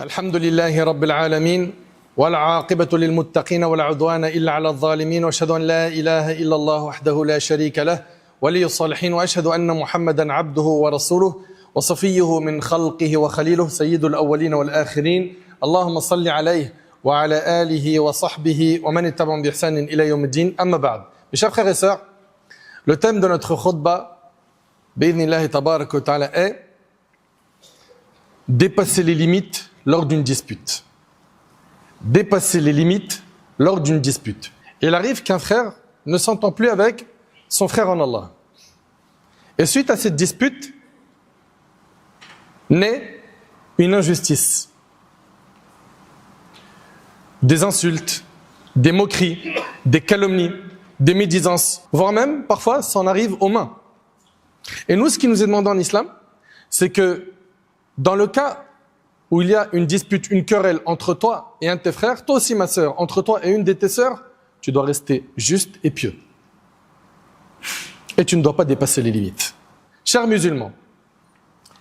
الحمد لله رب العالمين والعاقبة للمتقين ولا عدوان إلا على الظالمين وأشهد أن لا إله إلا الله وحده لا شريك له ولي الصالحين وأشهد أن محمدا عبده ورسوله وصفيه من خلقه وخليله سيد الأولين والآخرين اللهم صل عليه وعلى آله وصحبه ومن اتبعهم بإحسان إلى يوم الدين أما بعد. Mes chers frères et sœurs, le thème de notre khutbah بإذن tabarak wa ta'ala est dépasser les limites lors d'une dispute. Dépasser les limites lors d'une dispute. Il arrive qu'un frère ne s'entend plus avec son frère en Allah. Et suite à cette dispute, naît une injustice. Des insultes, des moqueries, des calomnies, des médisances, voire même, parfois, ça en arrive aux mains. Et nous, ce qui nous est demandé en islam, c'est que dans le cas où il y a une dispute, une querelle entre toi et un de tes frères, toi aussi ma sœur, entre toi et une de tes sœurs, tu dois rester juste et pieux. Et tu ne dois pas dépasser les limites. Chers musulmans,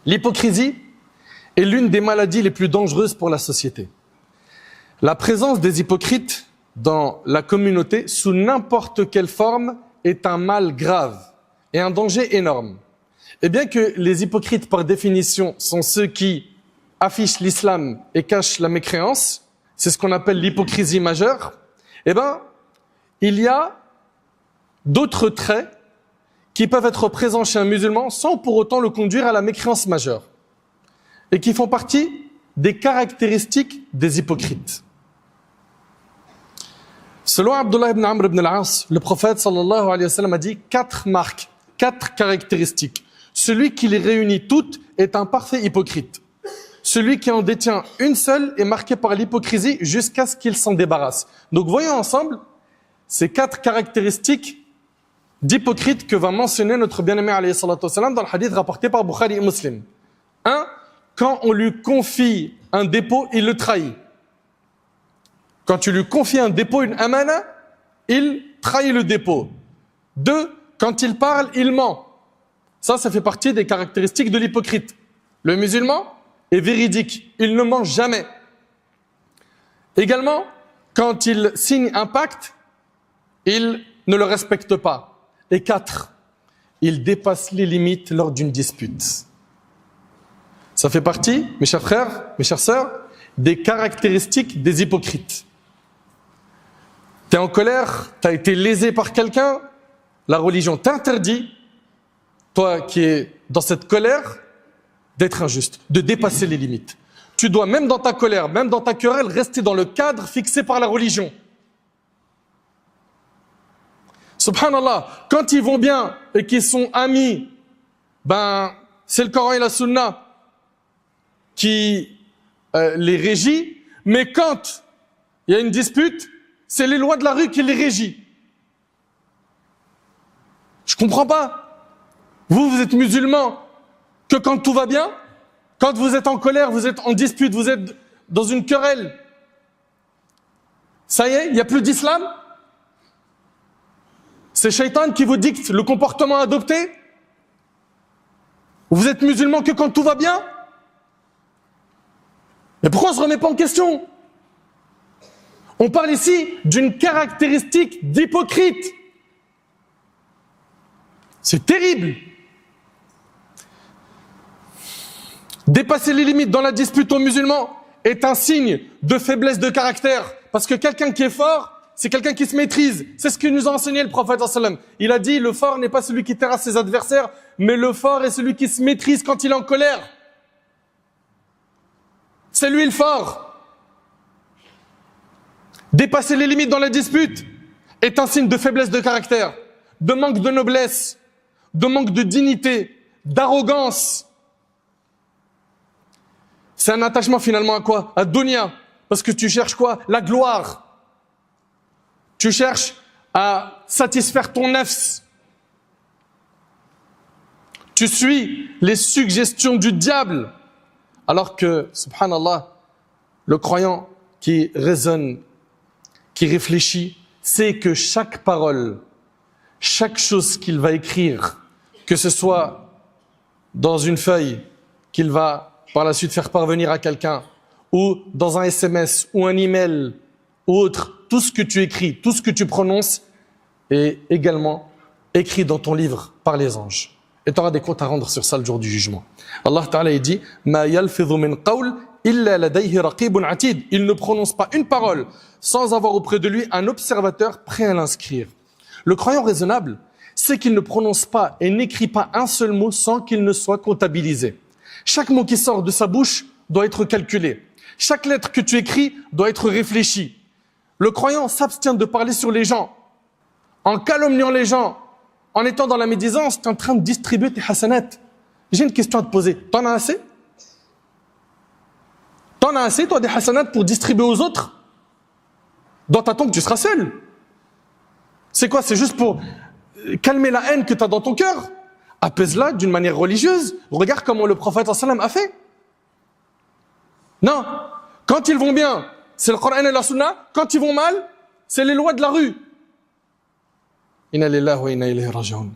l'hypocrisie est l'une des maladies les plus dangereuses pour la société. La présence des hypocrites dans la communauté, sous n'importe quelle forme, est un mal grave et un danger énorme. Et bien que les hypocrites, par définition, sont ceux qui affichent l'islam et cachent la mécréance, c'est ce qu'on appelle l'hypocrisie majeure, eh bien, il y a d'autres traits qui peuvent être présents chez un musulman sans pour autant le conduire à la mécréance majeure et qui font partie des caractéristiques des hypocrites. Selon Abdullah ibn Amr ibn al-As, le prophète sallallahu alayhi wa sallam a dit 4 marques, 4 caractéristiques. Celui qui les réunit toutes est un parfait hypocrite. Celui qui en détient une seule est marqué par l'hypocrisie jusqu'à ce qu'il s'en débarrasse. Donc voyons ensemble ces 4 caractéristiques d'hypocrite que va mentionner notre bien-aimé alayhi salatu wassalam dans le hadith rapporté par Bukhari et Muslim. 1. Quand on lui confie un dépôt, il le trahit. Quand tu lui confies un dépôt, une amana, il trahit le dépôt. 2. Quand il parle, il ment. Ça fait partie des caractéristiques de l'hypocrite. Le musulman est véridique, il ne ment jamais. Également, quand il signe un pacte, il ne le respecte pas. Et 4, il dépasse les limites lors d'une dispute. Ça fait partie, mes chers frères, mes chères sœurs, des caractéristiques des hypocrites. Tu es en colère, tu as été lésé par quelqu'un, la religion t'interdit, toi qui es dans cette colère, d'être injuste, de dépasser les limites. Tu dois, même dans ta colère, même dans ta querelle, rester dans le cadre fixé par la religion. Subhanallah, quand ils vont bien et qu'ils sont amis, c'est le Coran et la Sunna qui les régit, mais quand il y a une dispute, c'est les lois de la rue qui les régit. Je comprends pas. Vous êtes musulmans, que quand tout va bien, quand vous êtes en colère, vous êtes en dispute, vous êtes dans une querelle, ça y est, il n'y a plus d'islam. C'est Shaitan qui vous dicte le comportement à adopter. Vous êtes musulmans que quand tout va bien. Mais pourquoi on ne se remet pas en question? On parle ici d'une caractéristique d'hypocrite. C'est terrible. Dépasser les limites dans la dispute aux musulmans est un signe de faiblesse de caractère. Parce que quelqu'un qui est fort, c'est quelqu'un qui se maîtrise. C'est ce que nous a enseigné le prophète sallallahu alayhi wa sallam. Il a dit, le fort n'est pas celui qui terrasse ses adversaires, mais le fort est celui qui se maîtrise quand il est en colère. C'est lui le fort. Dépasser les limites dans la dispute est un signe de faiblesse de caractère, de manque de noblesse, de manque de dignité, d'arrogance. C'est un attachement finalement à quoi? À dunya. Parce que tu cherches quoi? La gloire. Tu cherches à satisfaire ton nafs. Tu suis les suggestions du diable. Alors que, subhanallah, le croyant qui raisonne, qui réfléchit, sait que chaque parole, chaque chose qu'il va écrire, que ce soit dans une feuille qu'il va par la suite faire parvenir à quelqu'un, ou dans un SMS ou un email ou autre, tout ce que tu écris, tout ce que tu prononces est également écrit dans ton livre par les anges. Et tu auras des comptes à rendre sur ça le jour du jugement. Allah Ta'ala dit « Ma yalfidhu min qawl illa ladayhi raqibun atid » Il ne prononce pas une parole sans avoir auprès de lui un observateur prêt à l'inscrire. Le croyant raisonnable, c'est qu'il ne prononce pas et n'écrit pas un seul mot sans qu'il ne soit comptabilisé. Chaque mot qui sort de sa bouche doit être calculé. Chaque lettre que tu écris doit être réfléchie. Le croyant s'abstient de parler sur les gens. En calomniant les gens, en étant dans la médisance, tu es en train de distribuer tes hasanat. J'ai une question à te poser. T'en as assez? T'en as assez, toi, des hasanat pour distribuer aux autres? Dans ta tombe, tu seras seul. C'est quoi? C'est juste pour calmer la haine que tu as dans ton cœur? Apaise-la d'une manière religieuse. Regarde comment le prophète sallam a fait. Non. Quand ils vont bien, c'est le Coran et la Sunna. Quand ils vont mal, c'est les lois de la rue. Inna lillahi wa inna ilayhi raji'un.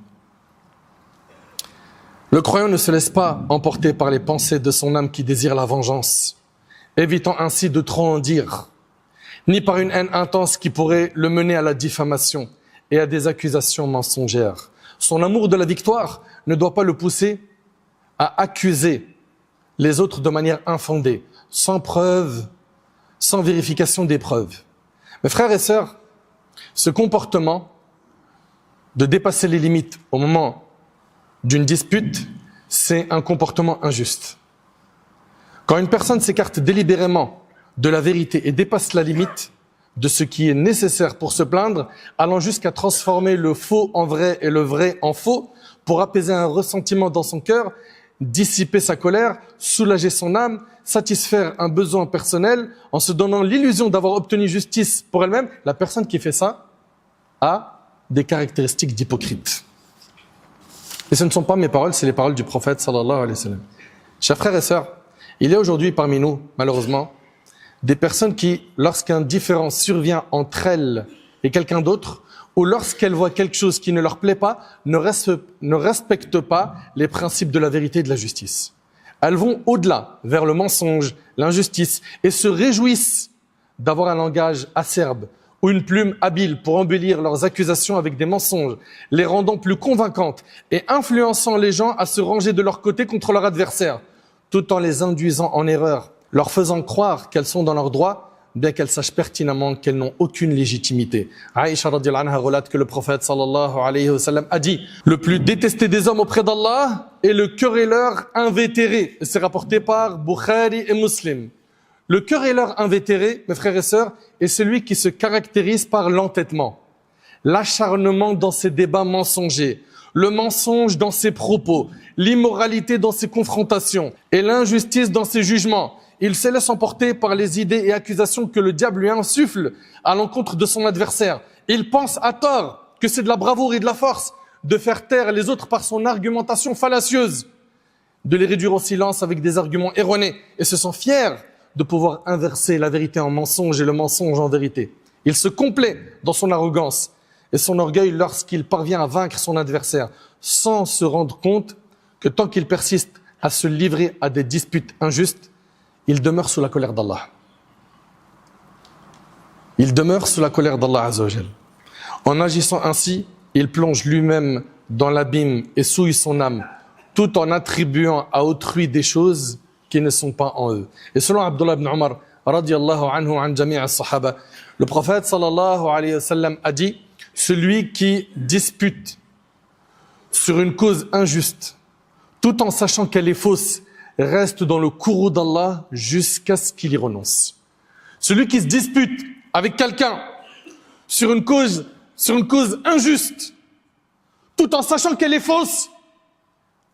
Le croyant ne se laisse pas emporter par les pensées de son âme qui désire la vengeance, évitant ainsi de trop en dire, ni par une haine intense qui pourrait le mener à la diffamation et à des accusations mensongères. Son amour de la victoire ne doit pas le pousser à accuser les autres de manière infondée, sans preuve, sans vérification des preuves. Mes frères et sœurs, ce comportement de dépasser les limites au moment d'une dispute, c'est un comportement injuste. Quand une personne s'écarte délibérément de la vérité et dépasse la limite de ce qui est nécessaire pour se plaindre, allant jusqu'à transformer le faux en vrai et le vrai en faux, pour apaiser un ressentiment dans son cœur, dissiper sa colère, soulager son âme, satisfaire un besoin personnel, en se donnant l'illusion d'avoir obtenu justice pour elle-même, la personne qui fait ça a des caractéristiques d'hypocrite. Et ce ne sont pas mes paroles, c'est les paroles du prophète sallallahu alayhi wa sallam. Chers frères et sœurs, il y a aujourd'hui parmi nous, malheureusement, des personnes qui, lorsqu'un différend survient entre elles et quelqu'un d'autre, ou lorsqu'elles voient quelque chose qui ne leur plaît pas, ne respectent pas les principes de la vérité et de la justice. Elles vont au-delà, vers le mensonge, l'injustice, et se réjouissent d'avoir un langage acerbe ou une plume habile pour embellir leurs accusations avec des mensonges, les rendant plus convaincantes et influençant les gens à se ranger de leur côté contre leur adversaire, tout en les induisant en erreur, leur faisant croire qu'elles sont dans leurs droits, bien qu'elles sachent pertinemment qu'elles n'ont aucune légitimité. Aïcha radhiyallahu anha relate que le prophète sallallahu alayhi wa sallam a dit « Le plus détesté des hommes auprès d'Allah est le querelleur invétéré ». C'est rapporté par Bukhari et Muslim. Le querelleur invétéré, mes frères et sœurs, est celui qui se caractérise par l'entêtement, l'acharnement dans ses débats mensongers, le mensonge dans ses propos, l'immoralité dans ses confrontations et l'injustice dans ses jugements. Il se laisse emporter par les idées et accusations que le diable lui insuffle à l'encontre de son adversaire. Il pense à tort que c'est de la bravoure et de la force de faire taire les autres par son argumentation fallacieuse, de les réduire au silence avec des arguments erronés, et se sent fier de pouvoir inverser la vérité en mensonge et le mensonge en vérité. Il se complaît dans son arrogance et son orgueil lorsqu'il parvient à vaincre son adversaire, sans se rendre compte que tant qu'il persiste à se livrer à des disputes injustes, il demeure sous la colère d'Allah. Il demeure sous la colère d'Allah Azza wa Jal. En agissant ainsi, il plonge lui-même dans l'abîme et souille son âme, tout en attribuant à autrui des choses qui ne sont pas en eux. Et selon Abdullah ibn Umar, radiyallahu anhu an jami' as-sahaba, le prophète sallallahu alayhi wa sallam a dit « Celui qui dispute sur une cause injuste, tout en sachant qu'elle est fausse, reste dans le courroux d'Allah jusqu'à ce qu'il y renonce. » Celui qui se dispute avec quelqu'un sur une cause injuste, tout en sachant qu'elle est fausse,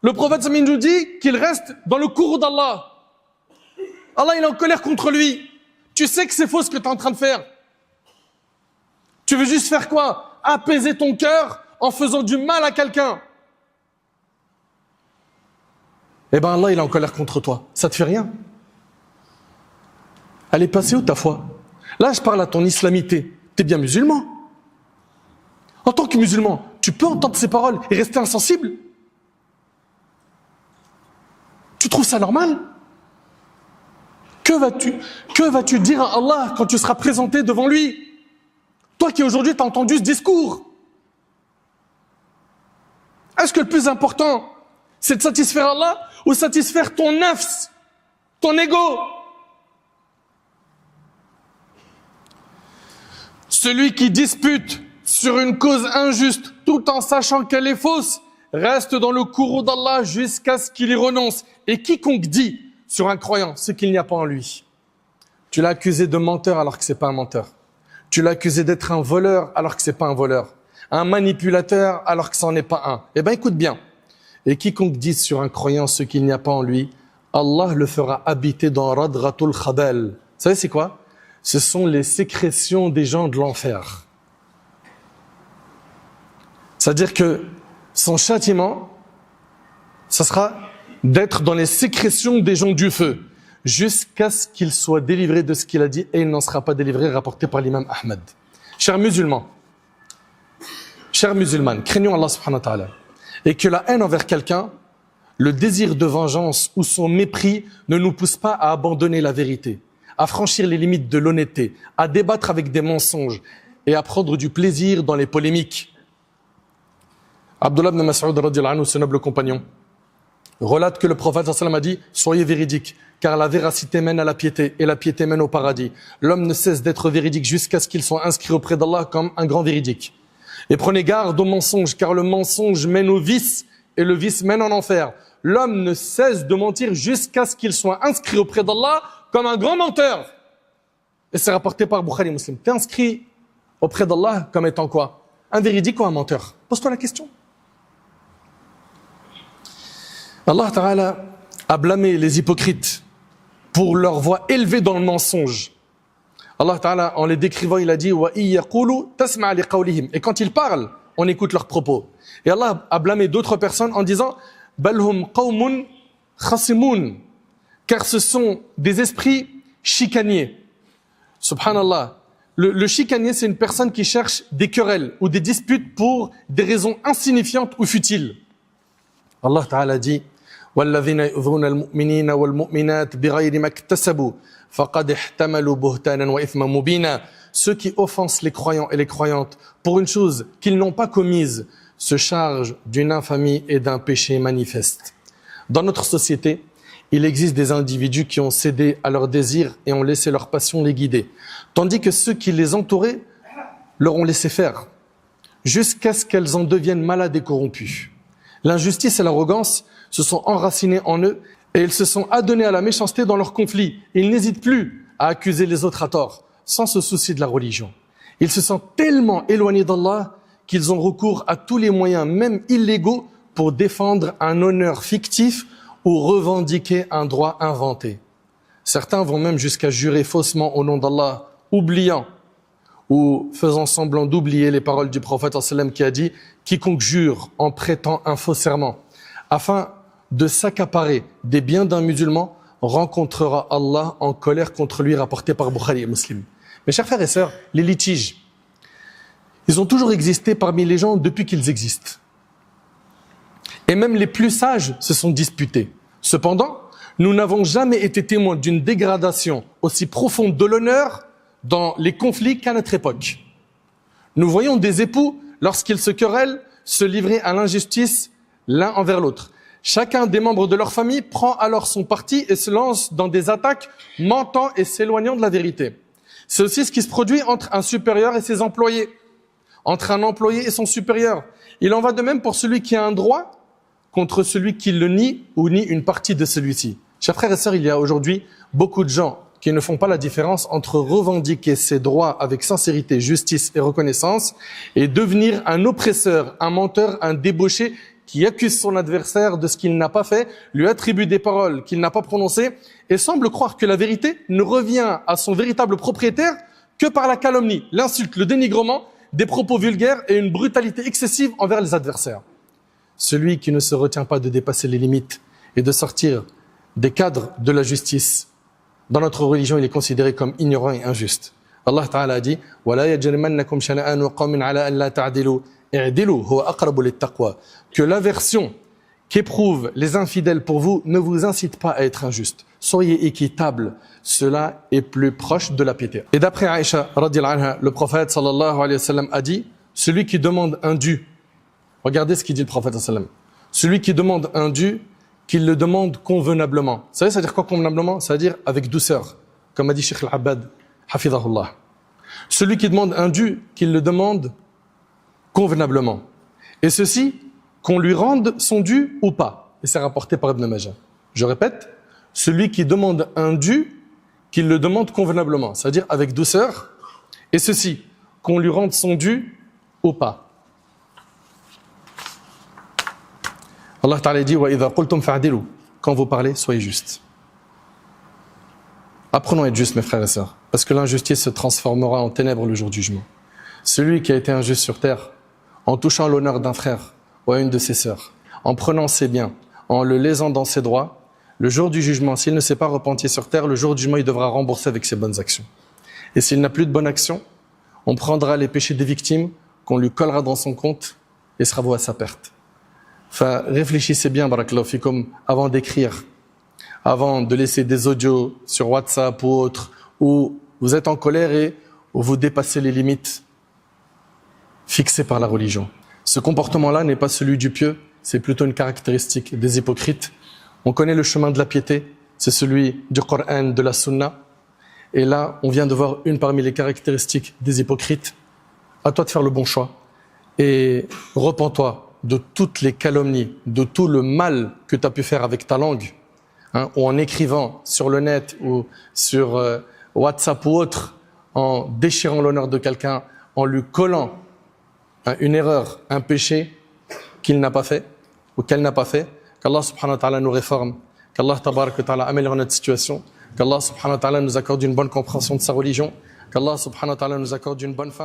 le prophète Samin nous dit qu'il reste dans le courroux d'Allah. Allah, il est en colère contre lui. Tu sais que c'est faux ce que tu es en train de faire. Tu veux juste faire quoi? Apaiser ton cœur en faisant du mal à quelqu'un. Eh bien Allah, il est en colère contre toi. Ça te fait rien. Elle est passée où ta foi? Là, je parle à ton islamité. Tu es bien musulman. En tant que musulman, tu peux entendre ces paroles et rester insensible? Tu trouves ça normal? Que vas-tu dire à Allah quand tu seras présenté devant lui? Toi qui aujourd'hui t'as entendu ce discours. Est-ce que le plus important, c'est de satisfaire Allah ou satisfaire ton nafs, ton ego? Celui qui dispute sur une cause injuste tout en sachant qu'elle est fausse reste dans le courroux d'Allah jusqu'à ce qu'il y renonce. Et quiconque dit sur un croyant ce qu'il n'y a pas en lui, tu l'as accusé de menteur alors que c'est pas un menteur. Tu l'as accusé d'être un voleur alors que c'est pas un voleur. Un manipulateur alors que c'en est pas un. Eh ben écoute bien. Et quiconque dit sur un croyant ce qu'il n'y a pas en lui, Allah le fera habiter dans Radratul Khabal. Vous savez c'est quoi? Ce sont les sécrétions des gens de l'enfer. C'est-à-dire que son châtiment, ça sera d'être dans les sécrétions des gens du feu, jusqu'à ce qu'il soit délivré de ce qu'il a dit, et il n'en sera pas délivré, rapporté par l'imam Ahmad. Chers musulmans, chères musulmanes, craignons Allah subhanahu wa ta'ala, et que la haine envers quelqu'un, le désir de vengeance ou son mépris ne nous pousse pas à abandonner la vérité, à franchir les limites de l'honnêteté, à débattre avec des mensonges et à prendre du plaisir dans les polémiques. Abdullah ibn Mas'ud radiyallahu anhu, ce noble compagnon, relate que le prophète sallallahu alayhi wa sallam a dit « Soyez véridiques, car la véracité mène à la piété, et la piété mène au paradis. L'homme ne cesse d'être véridique jusqu'à ce qu'il soit inscrit auprès d'Allah comme un grand véridique. Et prenez garde au mensonge, car le mensonge mène au vice, et le vice mène en enfer. L'homme ne cesse de mentir jusqu'à ce qu'il soit inscrit auprès d'Allah comme un grand menteur. » Et c'est rapporté par Bukhari Muslim. T'es inscrit auprès d'Allah comme étant quoi? Un véridique ou un menteur? Pose-toi la question. Allah Ta'ala a blâmé les hypocrites pour leur voix élevée dans le mensonge. Allah Ta'ala, en les décrivant, il a dit « Et quand ils parlent, on écoute leurs propos. Et Allah a blâmé d'autres personnes en disant « Balhum qawmun khasimun » car ce sont des esprits chicaniers. Subhanallah. Le chicanier, c'est une personne qui cherche des querelles ou des disputes pour des raisons insignifiantes ou futiles. Allah Ta'ala dit وَالَّذِينَ يُؤْذُونَ الْمُؤْمِنِينَ وَالْمُؤْمِنَاتِ بِغَيْرِ مَا اكْتَسَبُوا فَقَدِ احْتَمَلُوا بُهْتَانًا وَإِثْمًا مُبِينًا. Ceux qui offensent les croyants et les croyantes pour une chose qu'ils n'ont pas commise se chargent d'une infamie et d'un péché manifeste. Dans notre société, il existe des individus qui ont cédé à leurs désirs et ont laissé leur passion les guider, tandis que ceux qui les entouraient leur ont laissé faire, jusqu'à ce qu'elles en deviennent malades et corrompues. L'injustice et l'arrogance se sont enracinés en eux et ils se sont adonnés à la méchanceté dans leurs conflits. Ils n'hésitent plus à accuser les autres à tort, sans se soucier de la religion. Ils se sentent tellement éloignés d'Allah qu'ils ont recours à tous les moyens, même illégaux, pour défendre un honneur fictif ou revendiquer un droit inventé. Certains vont même jusqu'à jurer faussement au nom d'Allah, oubliant ou faisant semblant d'oublier les paroles du prophète sallam qui a dit « Quiconque jure en prêtant un faux serment, afin de s'accaparer des biens d'un musulman, rencontrera Allah en colère contre lui » rapporté par Bukhari et Muslim. Mes chers frères et sœurs, les litiges, ils ont toujours existé parmi les gens depuis qu'ils existent. Et même les plus sages se sont disputés. Cependant, nous n'avons jamais été témoins d'une dégradation aussi profonde de l'honneur dans les conflits qu'à notre époque. Nous voyons des époux, lorsqu'ils se querellent, se livrer à l'injustice l'un envers l'autre. Chacun des membres de leur famille prend alors son parti et se lance dans des attaques, mentant et s'éloignant de la vérité. C'est aussi ce qui se produit entre un supérieur et ses employés, entre un employé et son supérieur. Il en va de même pour celui qui a un droit contre celui qui le nie ou nie une partie de celui-ci. Chers frères et sœurs, il y a aujourd'hui beaucoup de gens qui ne font pas la différence entre revendiquer ses droits avec sincérité, justice et reconnaissance et devenir un oppresseur, un menteur, un débauché qui accuse son adversaire de ce qu'il n'a pas fait, lui attribue des paroles qu'il n'a pas prononcées et semble croire que la vérité ne revient à son véritable propriétaire que par la calomnie, l'insulte, le dénigrement, des propos vulgaires et une brutalité excessive envers les adversaires. Celui qui ne se retient pas de dépasser les limites et de sortir des cadres de la justice, dans notre religion, il est considéré comme ignorant et injuste. Allah Ta'ala a dit وَلَا يَجْرِمَنَّكُمْ شَنَآنُ قَوْمٍ عَلَىٰ أَنْ لَا تَعْدِلُوا اعْدِلُوا هُوَ أَقْرَبُ لِلتَّقْوَى. Que l'aversion qu'éprouvent les infidèles pour vous ne vous incite pas à être injuste. Soyez équitable. Cela est plus proche de la piété. Et d'après Aïcha, radhiyallahu anha, le prophète sallallahu alayhi wa sallam a dit, celui qui demande un dû, regardez ce qu'il dit le prophète sallallahu alayhi wa sallam, celui qui demande un dû, qu'il le demande convenablement. Vous savez, ça veut dire quoi convenablement? Ça veut dire avec douceur, comme a dit Cheikh Al-Abbad, hafidhahullah. Celui qui demande un dû, qu'il le demande convenablement. Et ceci, qu'on lui rende son dû ou pas. Et c'est rapporté par Ibn Majah. Je répète, celui qui demande un dû, qu'il le demande convenablement, c'est-à-dire avec douceur. Et ceci, qu'on lui rende son dû ou pas. Allah Ta'ala dit wa idha qultum fa'dilu. Quand vous parlez, soyez justes. Apprenons à être justes, mes frères et sœurs, parce que l'injustice se transformera en ténèbres le jour du jugement. Celui qui a été injuste sur terre, en touchant l'honneur d'un frère ou à une de ses sœurs, en prenant ses biens, en le lésant dans ses droits, le jour du jugement, s'il ne s'est pas repenti sur terre, le jour du jugement, il devra rembourser avec ses bonnes actions. Et s'il n'a plus de bonnes actions, on prendra les péchés des victimes, qu'on lui collera dans son compte et sera voué à sa perte. Enfin, réfléchissez bien, barakallahu fikum, avant d'écrire, avant de laisser des audios sur WhatsApp ou autre, où vous êtes en colère et où vous dépassez les limites fixées par la religion. Ce comportement-là n'est pas celui du pieux, c'est plutôt une caractéristique des hypocrites. On connaît le chemin de la piété, c'est celui du Coran, de la Sunna. Et là, on vient de voir une parmi les caractéristiques des hypocrites. À toi de faire le bon choix. Et repens-toi de toutes les calomnies, de tout le mal que tu as pu faire avec ta langue, ou en écrivant sur le net ou sur WhatsApp ou autre, en déchirant l'honneur de quelqu'un, en lui collant une erreur, un péché qu'il n'a pas fait ou qu'elle n'a pas fait. Qu'Allah subhanahu wa ta'ala nous réforme, qu'Allah tabarak wa ta'ala améliore notre situation, qu'Allah subhanahu wa ta'ala nous accorde une bonne compréhension de sa religion, qu'Allah subhanahu wa ta'ala nous accorde une bonne fin.